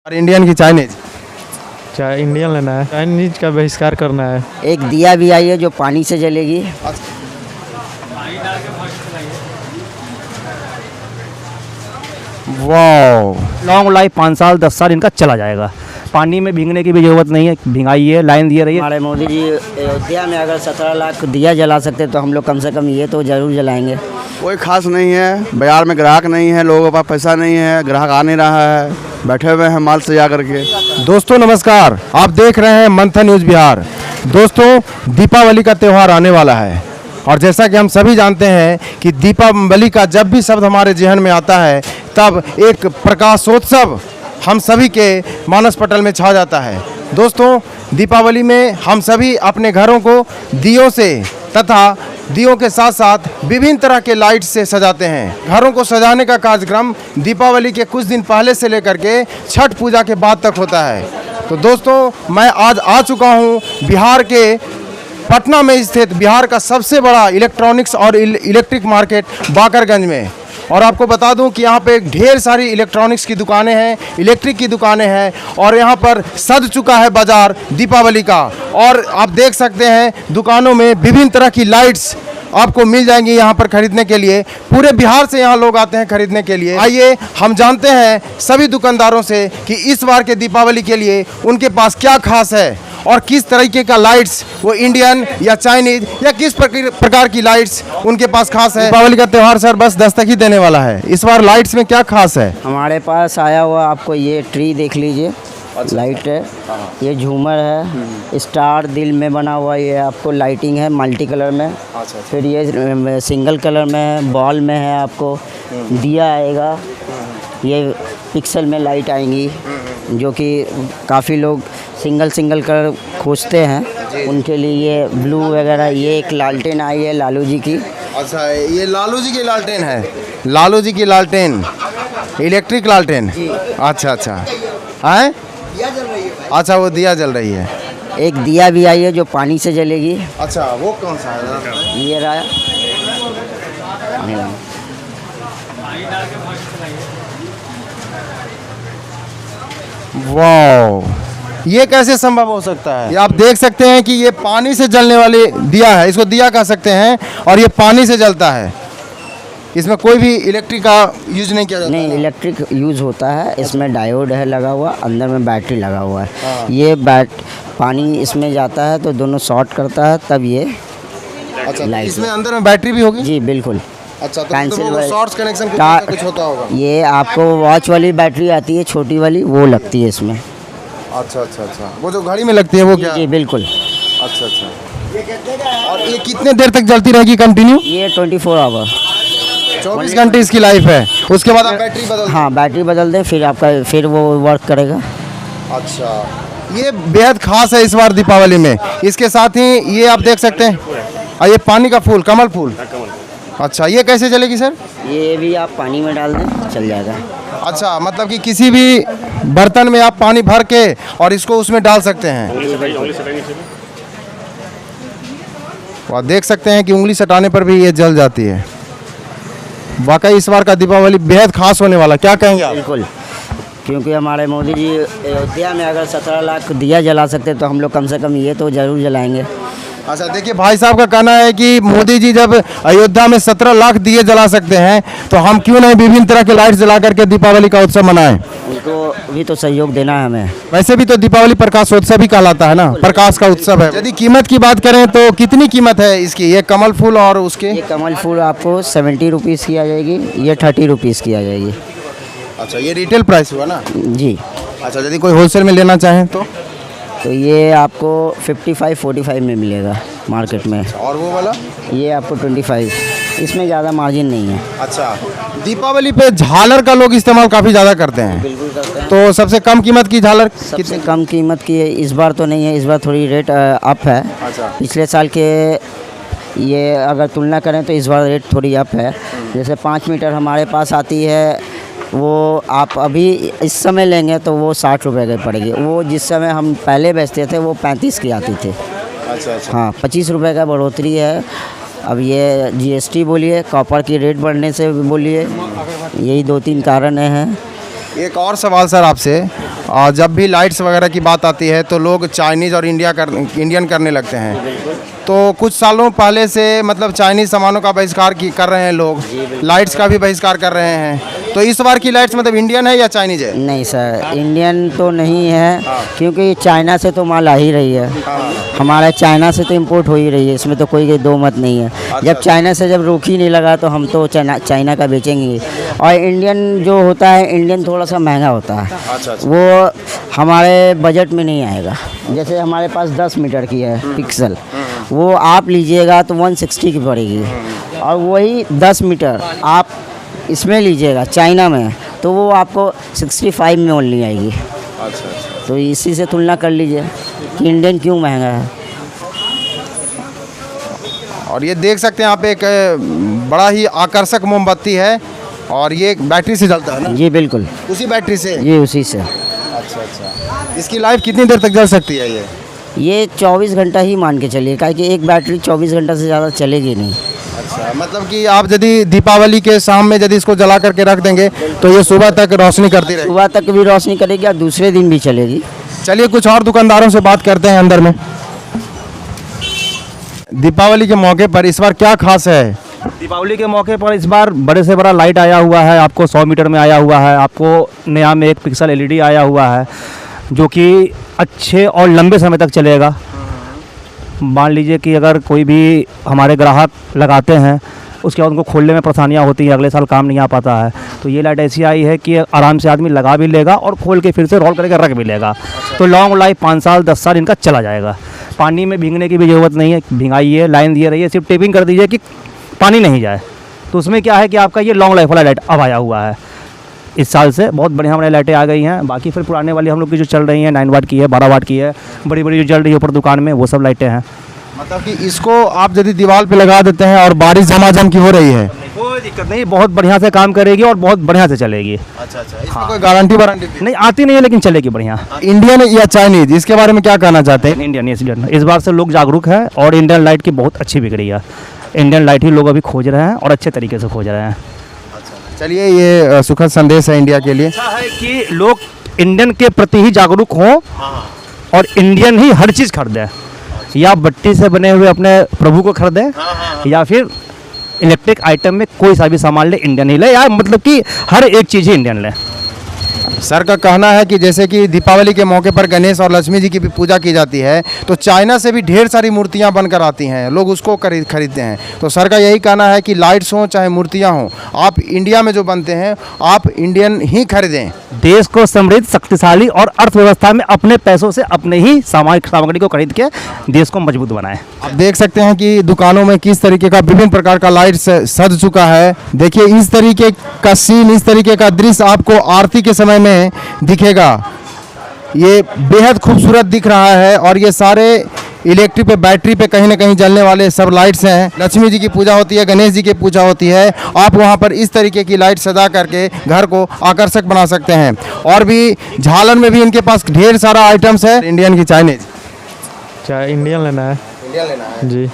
और इंडियन की चाइनीज? चाहे इंडियन लेना है, चाइनीज का बहिष्कार करना है। एक दिया भी आई है जो पानी से जलेगी। वाह, लॉन्ग लाइफ 5 साल 10 साल इनका चला जाएगा। पानी में भीगने की भी ज़रूरत नहीं है, भिंगाई है, लाइन दिए रही है। हमारे मोदी जी अयोध्या में अगर 17 लाख दिया जला सकते तो हम लोग कम से कम ये तो ज़रूर जलाएंगे। कोई खास नहीं है, बाजार में ग्राहक नहीं है, लोगों के पास पैसा नहीं है, ग्राहक आ नहीं रहा है, बैठे हुए हैं माल से जा करके। दोस्तों नमस्कार, आप देख रहे हैं मंथन न्यूज़ बिहार। दोस्तों दीपावली का त्यौहार आने वाला है और जैसा कि हम सभी जानते हैं कि दीपावली का जब भी शब्द हमारे जहन में आता है तब एक प्रकाशोत्सव हम सभी के मानस पटल में छा जाता है। दोस्तों दीपावली में हम सभी अपने घरों को दियों से तथा दियों के साथ साथ विभिन्न तरह के लाइट से सजाते हैं। घरों को सजाने का कार्यक्रम दीपावली के कुछ दिन पहले से लेकर के छठ पूजा के बाद तक होता है। तो दोस्तों मैं आज आ चुका हूँ बिहार के पटना में स्थित बिहार का सबसे बड़ा इलेक्ट्रॉनिक्स और इलेक्ट्रिक मार्केट बाकरगंज में। और आपको बता दूं कि यहाँ पे ढेर सारी इलेक्ट्रॉनिक्स की दुकानें हैं, इलेक्ट्रिक की दुकानें हैं और यहाँ पर सज चुका है बाजार दीपावली का। और आप देख सकते हैं दुकानों में विभिन्न तरह की लाइट्स आपको मिल जाएंगी यहाँ पर खरीदने के लिए। पूरे बिहार से यहाँ लोग आते हैं खरीदने के लिए। आइए हम जानते हैं सभी दुकानदारों से कि इस बार के दीपावली के लिए उनके पास क्या खास है और किस तरीके का लाइट्स, वो इंडियन या चाइनीज या किस प्रकार की लाइट्स उनके पास खास है। दीपावली का त्यौहार सर बस दस्तक ही देने वाला है, इस बार लाइट्स में क्या खास है? हमारे पास आया हुआ आपको ये ट्री देख लीजिए, लाइट है, ये झूमर है, स्टार दिल में बना हुआ ये आपको लाइटिंग है मल्टी कलर में। फिर ये सिंगल कलर में है, बॉल में है, आपको दिया आएगा, ये पिक्सल में लाइट आएंगी जो कि काफ़ी लोग सिंगल कलर खोजते हैं, उनके लिए ये ब्लू वगैरह। ये एक लालटेन आई है लालू जी की। अच्छा, ये लालू जी की लालटेन है, लालू जी की लालटेन, इलेक्ट्रिक लालटेन। अच्छा अच्छा है, अच्छा वो दिया जल रही है। एक दिया भी आई है जो पानी से जलेगी। अच्छा वो कौन सा है? ये रहा। वाह, ये कैसे संभव हो सकता है? ये आप देख सकते हैं कि ये पानी से जलने वाली दिया है, इसको दिया कह सकते हैं और ये पानी से जलता है। इसमें कोई भी इलेक्ट्रिक का यूज नहीं किया जाता? नहीं, इलेक्ट्रिक यूज़ होता है, इसमें डायोड है लगा हुआ, अंदर में बैटरी लगा हुआ है। ये पानी इसमें जाता है तो दोनों शॉर्ट करता है तब ये। अच्छा, तो इसमें अंदर में बैटरी भी होगी? जी बिल्कुल। अच्छा, तो वो शॉर्ट्स कनेक्शन कुछ होता होगा? ये आपको वॉच वाली बैटरी आती है छोटी वाली, वो लगती है इसमें। अच्छा अच्छा अच्छा, वो जो घड़ी में लगती है वो क्या? जी बिल्कुल। अच्छा अच्छा, और ये कितने देर तक जलती रहेगी कंटिन्यू? ये 24 आवर, 24 घंटे इसकी लाइफ है। उसके बाद आप बैटरी बदल? हाँ बैटरी बदल दें फिर आपका फिर वो वर्क करेगा। अच्छा, ये बेहद खास है इस बार दीपावली में। इसके साथ ही ये आप देख सकते हैं, और ये पानी का फूल, कमल फूल। अच्छा, ये कैसे चलेगी सर? ये भी आप पानी में डाल दें चल जाएगा। अच्छा, मतलब कि किसी भी बर्तन में आप पानी भर के और इसको उसमें डाल सकते हैं। आप देख सकते हैं कि उंगली सटाने पर भी ये जल जाती है। वाकई इस बार का दीपावली बेहद खास होने वाला, क्या कहेंगे आप? बिल्कुल, क्योंकि हमारे मोदी जी अयोध्या में अगर 17 लाख दिया जला सकते तो हम लोग कम से कम ये तो ज़रूर जलाएंगे। अच्छा, देखिए भाई साहब का कहना है कि मोदी जी जब अयोध्या में 17 लाख दिए जला सकते हैं तो हम क्यों नहीं विभिन्न तरह के लाइट जला करके दीपावली का उत्सव मनाएं। उनको भी तो सहयोग देना है हमें। वैसे भी तो दीपावली प्रकाशोत्सव ही कहलाता है ना, प्रकाश का उत्सव है। यदि कीमत की बात करें तो कितनी कीमत है इसकी, ये कमल फूल और उसके? ये कमल फूल आपको 70 रुपीज़ की आ जाएगी, ये 30 रुपीज़ की आ जाएगी। अच्छा, ये रिटेल प्राइस हुआ ना? जी। अच्छा, यदि कोई होलसेल में लेना चाहें तो ये आपको 55-45 में मिलेगा मार्केट में। और वो वाला? ये आपको 25, इसमें ज़्यादा मार्जिन नहीं है। अच्छा, दीपावली पे झालर का लोग इस्तेमाल काफ़ी ज़्यादा करते हैं। बिल्कुल करते हैं। तो सबसे कम कीमत की झालर सबसे कम कीमत की है इस बार तो नहीं है, इस बार थोड़ी रेट अप है। अच्छा। पिछले साल के ये अगर तुलना करें तो इस बार रेट थोड़ी अप है। जैसे 5 मीटर हमारे पास आती है, वो आप अभी इस समय लेंगे तो वो 60 रुपये की पड़ेगी। वो जिस समय हम पहले बेचते थे वो 35 की आती थी। अच्छा अच्छा, हाँ 25 रुपये का बढ़ोतरी है। अब ये GST बोलिए, कॉपर की रेट बढ़ने से बोलिए, यही 2-3 कारण हैं। एक और सवाल सर आपसे, जब भी लाइट्स वगैरह की बात आती है तो लोग चाइनीज़ और इंडियन करने लगते हैं। तो कुछ सालों पहले से मतलब चाइनीज़ सामानों का बहिष्कार कर रहे हैं लोग, लाइट्स का भी बहिष्कार कर रहे हैं। तो इस बार की लाइट्स मतलब इंडियन है या चाइनीज़ है? नहीं सर, इंडियन तो नहीं है, क्योंकि चाइना से तो माल आ ही रही है। हमारा चाइना से तो इंपोर्ट हो ही रही है, इसमें तो कोई दो मत नहीं है। जब चाइना से जब रोक ही नहीं लगा तो हम तो चाइना का बेचेंगे। और इंडियन जो होता है, इंडियन थोड़ा सा महंगा होता है, वो हमारे बजट में नहीं आएगा। जैसे हमारे पास 10 मीटर की है पिक्सल, वो आप लीजिएगा तो 160 की पड़ेगी, और वही 10 मीटर आप इसमें लीजिएगा चाइना में तो वो आपको 65 में ओनली आएगी। तो इसी से तुलना कर लीजिए कि इंडियन क्यों महंगा है। और ये देख सकते हैं आप, एक बड़ा ही आकर्षक मोमबत्ती है और ये बैटरी से जलता है ना? जी बिल्कुल, उसी बैटरी से? ये उसी से। अच्छा। इसकी लाइफ कितनी देर तक जल सकती है ये 24 घंटा ही मान के चलिए, काहे कि एक बैटरी 24 घंटा से ज़्यादा चलेगी नहीं। अच्छा, मतलब कि आप यदि दीपावली के शाम में यदि इसको जला करके रख देंगे तो ये सुबह तक रोशनी करती रहेगी? सुबह तक भी रोशनी करेगी और दूसरे दिन भी चलेगी। चलिए कुछ और दुकानदारों से बात करते हैं अंदर में। दीपावली के मौके पर इस बार क्या खास है? दीपावली के मौके पर इस बार बड़े से बड़ा लाइट आया हुआ है, आपको 100 मीटर में आया हुआ है, आपको नया में 1 पिक्सल LED आया हुआ है, जो कि अच्छे और लंबे समय तक चलेगा। मान लीजिए कि अगर कोई भी हमारे ग्राहक लगाते हैं, उसके बाद उनको खोलने में परेशानियाँ होती हैं, अगले साल काम नहीं आ पाता है, तो ये लाइट ऐसी आई है कि आराम से आदमी लगा भी लेगा और खोल के फिर से रोल करके रख भी लेगा। तो लॉन्ग लाइफ 5 साल 10 साल इनका चला जाएगा। पानी में भीगने की भी ज़रूरत नहीं है, भिंगाइए, लाइन दिए रहिए, सिर्फ टेपिंग कर दीजिए कि पानी नहीं जाए। तो उसमें क्या है कि आपका ये लॉन्ग लाइफ वाला लाइट अब आया हुआ है। इस साल से बहुत बढ़िया हमारी लाइटें आ गई हैं। बाकी फिर पुराने वाली हम लोग की जो चल रही हैं 9 वाट की है, 12 वाट की है, बड़ी बड़ी जो जल रही है ऊपर दुकान में, वो सब लाइटें हैं। मतलब कि इसको आप यदि दीवार पे लगा देते हैं और बारिश झमाझम की हो रही है, कोई दिक्कत नहीं, बहुत बढ़िया से काम करेगी और बहुत बढ़िया से चलेगी। अच्छा, इसमें कोई गारंटी वारंटी नहीं आती नहीं है, लेकिन चलेगी बढ़िया। इंडियन या चाइनीज, इसके बारे में क्या कहना चाहते हैं? इंडियन इस बार से लोग जागरूक हैं और इंडियन लाइट की बहुत अच्छी बिक रही है। इंडियन लाइट ही लोग अभी खोज रहे हैं और अच्छे तरीके से खोज रहे हैं। चलिए, ये सुखद संदेश है इंडिया के लिए। अच्छा है कि लोग इंडियन के प्रति ही जागरूक हों और इंडियन ही हर चीज़ खरीदें, या बट्टी से बने हुए अपने प्रभु को खरीदें या फिर इलेक्ट्रिक आइटम में कोई सा भी सामान ले इंडियन ही ले, या मतलब कि हर एक चीज़ ही इंडियन ले। सर का कहना है कि जैसे कि दीपावली के मौके पर गणेश और लक्ष्मी जी की भी पूजा की जाती है, तो चाइना से भी ढेर सारी मूर्तियां बनकर आती हैं, लोग उसको खरीदते हैं। तो सर का यही कहना है कि लाइट्स हों चाहे मूर्तियां हों, आप इंडिया में जो बनते हैं आप इंडियन ही खरीदें। देश को समृद्ध, शक्तिशाली और अर्थव्यवस्था में अपने पैसों से अपने ही सामग्री को खरीद के देश को मजबूत बनाएं। आप देख सकते हैं कि दुकानों में किस तरीके का विभिन्न प्रकार का लाइट सज चुका है। देखिए, इस तरीके का सीन, इस तरीके का दृश्य आपको आरती के समय में दिखेगा। ये बेहद खूबसूरत दिख रहा है और ये सारे इलेक्ट्रिक पे, बैटरी पे कहीं ना कहीं जलने वाले सब लाइट्स हैं। लक्ष्मी जी की पूजा होती है, गणेश जी की पूजा होती है, आप वहाँ पर इस तरीके की लाइट सजा करके घर को आकर्षक बना सकते हैं। और भी झालर में भी इनके पास ढेर सारा आइटम्स है। इंडियन की चाइनीज? इंडियन लेना है। इंडियन लेना है जी।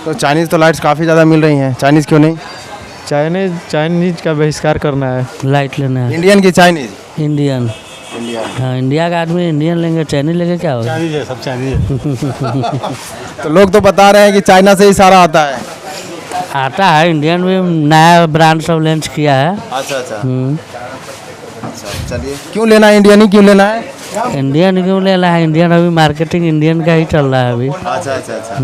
तो चाइनीज़ तो लाइट्स काफ़ी ज़्यादा मिल रही हैं, चाइनीज़ क्यों नहीं? चाइनीज का बहिष्कार करना है। लाइट लेना है। इंडियन की चाइनीज़? इंडियन। हाँ, इंडिया का आदमी इंडियन लेंगे, चाइनीज लेंगे क्या होगा? चाइनीज है, सब चाइनीज है। तो लोग तो बता रहे हैं कि चाइना से ही सारा आता है। आता है, इंडियन भी नया ब्रांड सब लॉन्च किया है। अच्छा। चलिए, क्यों लेना है इंडियन ही, क्यों लेना है? इंडियन क्यों लेना है? इंडियन अभी मार्केटिंग इंडियन का ही चल रहा है अभी। अच्छा।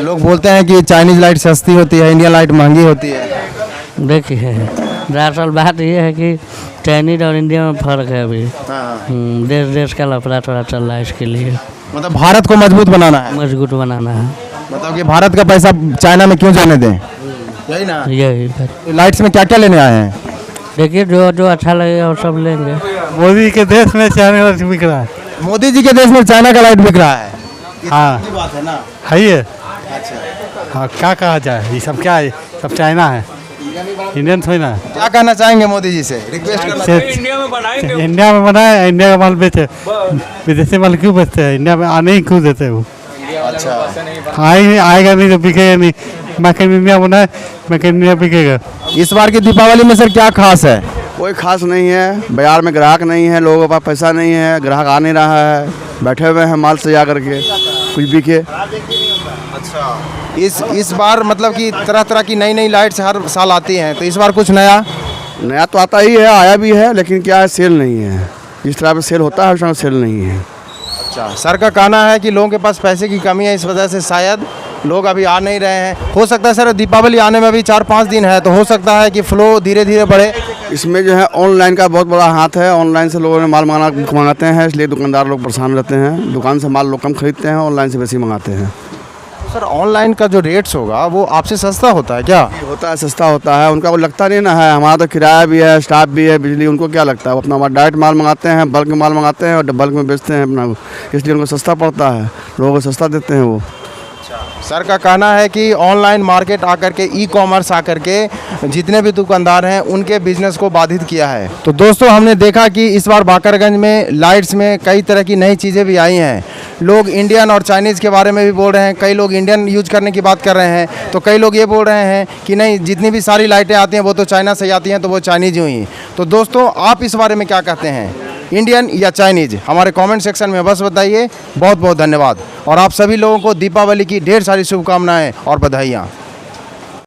लोग बोलते हैं कि चाइनीज लाइट सस्ती होती है, इंडियन लाइट महंगी होती है। देखिए, दरअसल बात यह है कि चाइनीज और इंडियन में फ़र्क है अभी। देश का लफड़ा थोड़ा चल रहा है, इसके लिए मतलब भारत को मजबूत बनाना है, मजबूत बनाना है। मतलब कि भारत का पैसा चाइना में क्यों जाने दें, यही ना? यही लाइट्स में क्या क्या लेने आए हैं? देखिए, जो अच्छा लगेगा वो सब लेंगे। मोदी के देश में चाइना लाइट बिक रहा है। मोदी जी के देश में चाइना का लाइट बिक रहा है? हाँ, बात है ना? है ये। हाँ, क्या कहा जाए, ये सब क्या है? सब चाइना है, इंडियन थोड़ी ना। क्या कहना चाहेंगे मोदी जी से, रिक्वेस्ट करना? इंडिया में बनाए, इंडिया का माल बेचे, विदेशी माल क्यों बेचते हैं? इंडिया में आने ही क्यों देते हैं वो? अच्छा, आएगा नहीं तो बिकेगा नहीं। मैकेनिया बना है, मैकेनिया बिकेगा। इस बार की दीपावली में सर क्या खास है? कोई खास नहीं है, बाजार में ग्राहक नहीं है, लोगों के पास पैसा नहीं है, ग्राहक आ नहीं रहा है, बैठे हुए हैं माल सजा करके, कुछ बिके। इस बार मतलब कि तरह तरह की नई नई लाइट्स हर साल आती हैं, तो इस बार कुछ नया? नया तो आता ही है, आया भी है, लेकिन क्या है, सेल नहीं है। जिस तरह से सेल होता है उस तरह सेल नहीं है। अच्छा, सर का कहना है कि लोगों के पास पैसे की कमी है, इस वजह से शायद लोग अभी आ नहीं रहे हैं। हो सकता है सर दीपावली आने में अभी 4-5 दिन है, तो हो सकता है कि फ्लो धीरे धीरे बढ़े। इसमें जो है ऑनलाइन का बहुत बड़ा हाथ है। ऑनलाइन से लोगों ने माल मंगाते हैं, इसलिए दुकानदार लोग परेशान रहते हैं। दुकान से माल लोग कम खरीदते हैं, ऑनलाइन से बेसी मंगाते हैं। सर ऑनलाइन का जो रेट्स होगा वो आपसे सस्ता होता है क्या? होता है, सस्ता होता है, उनका वो लगता नहीं ना है। हमारा तो किराया भी है, स्टाफ भी है, बिजली, उनको क्या लगता है? वो अपना डायरेक्ट माल मंगाते हैं, बल्क में माल मंगाते हैं और बल्क में बेचते हैं अपना, इसलिए उनको सस्ता पड़ता है, लोगों को सस्ता देते हैं वो। सर का कहना है कि ऑनलाइन मार्केट आकर के, ई कॉमर्स आकर के जितने भी दुकानदार हैं उनके बिजनेस को बाधित किया है। तो दोस्तों हमने देखा कि इस बार बाकरगंज में लाइट्स में कई तरह की नई चीज़ें भी आई हैं। लोग इंडियन और चाइनीज़ के बारे में भी बोल रहे हैं, कई लोग इंडियन यूज करने की बात कर रहे हैं, तो कई लोग ये बोल रहे हैं कि नहीं, जितनी भी सारी लाइटें आती हैं वो तो चाइना से आती हैं, तो वो चाइनीज़ हुई। तो दोस्तों आप इस बारे में क्या कहते हैं, इंडियन या चाइनीज़? हमारे कमेंट सेक्शन में बस बताइए। बहुत बहुत धन्यवाद और आप सभी लोगों को दीपावली की ढेर सारी शुभकामनाएं और बधाइयाँ।